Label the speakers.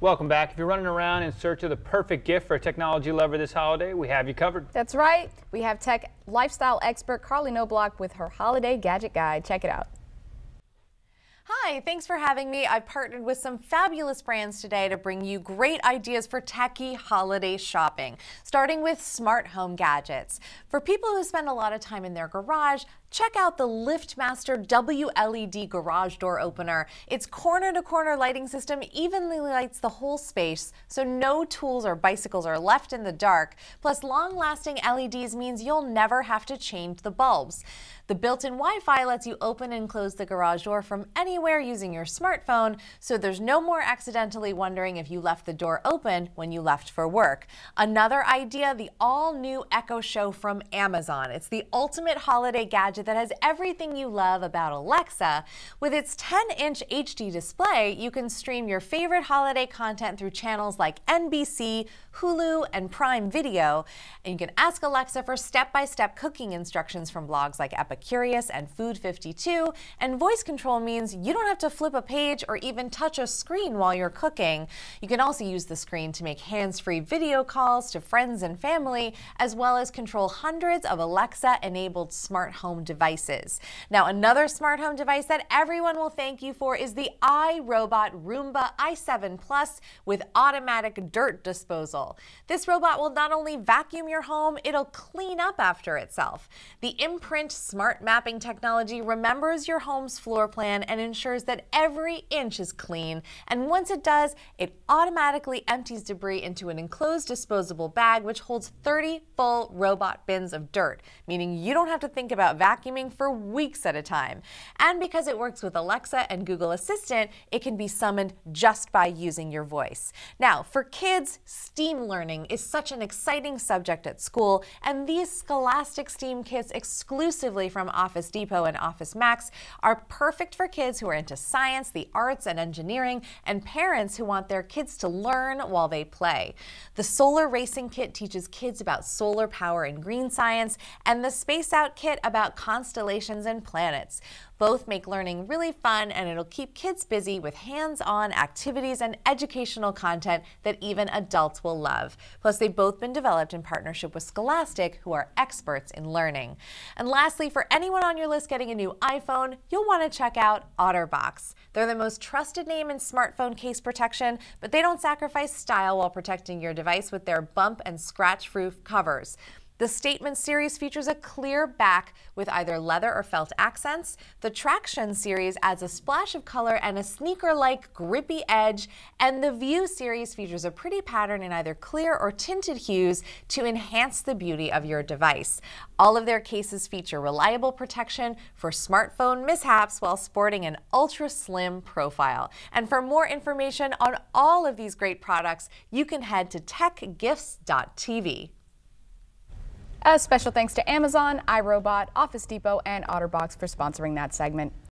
Speaker 1: Welcome back. If you're running around in search of the perfect gift for a technology lover this holiday, we have you covered.
Speaker 2: That's right. We have tech lifestyle expert Carly Knobloch with her holiday gadget guide. Check it out.
Speaker 3: Hi, thanks for having me. I've partnered with some fabulous brands today to bring you great ideas for techie holiday shopping, starting with smart home gadgets. For people who spend a lot of time in their garage, check out the LiftMaster WLED garage door opener. Its corner-to-corner lighting system evenly lights the whole space, so no tools or bicycles are left in the dark. Plus, long-lasting LEDs means you'll never have to change the bulbs. The built-in Wi-Fi lets you open and close the garage door from anywhere using your smartphone, so there's no more accidentally wondering if you left the door open when you left for work. Another idea, the all-new Echo Show from Amazon. It's the ultimate holiday gadget that has everything you love about Alexa. With its 10-inch HD display, you can stream your favorite holiday content through channels like NBC, Hulu, and Prime Video. And you can ask Alexa for step-by-step cooking instructions from blogs like Epicurious and Food 52. And voice control means you don't have to flip a page or even touch a screen while you're cooking. You can also use the screen to make hands-free video calls to friends and family, as well as control hundreds of Alexa-enabled smart home devices. Now, another smart home device that everyone will thank you for is the Irobot Roomba i7 Plus with automatic dirt disposal. This robot will not only vacuum your home, it'll clean up after itself. The Imprint smart mapping technology remembers your home's floor plan and ensures that every inch is clean. And once it does, it automatically empties debris into an enclosed disposable bag, which holds 30 full robot bins of dirt, meaning you don't have to think about vacuuming for weeks at a time. And because it works with Alexa and Google Assistant, it can be summoned just by using your voice. Now, for kids, STEAM learning is such an exciting subject at school, and these Scholastic STEAM kits exclusively from Office Depot and Office Max are perfect for kids who are into science, the arts, and engineering, and parents who want their kids to learn while they play. The Solar Racing Kit teaches kids about solar power and green science, and the Space Out Kit about constellations and planets. Both make learning really fun, and it'll keep kids busy with hands-on activities and educational content that even adults will love. Plus, they've both been developed in partnership with Scholastic, who are experts in learning. And lastly, for anyone on your list getting a new iPhone, you'll want to check out Otterbox. They're the most trusted name in smartphone case protection, but they don't sacrifice style while protecting your device with their bump and scratch-proof covers. The Statement series features a clear back with either leather or felt accents. The Traction series adds a splash of color and a sneaker-like grippy edge. And the View series features a pretty pattern in either clear or tinted hues to enhance the beauty of your device. All of their cases feature reliable protection for smartphone mishaps while sporting an ultra-slim profile. And for more information on all of these great products, you can head to techgifts.tv.
Speaker 2: A special thanks to Amazon, Irobot, Office Depot, and Otterbox for sponsoring that segment.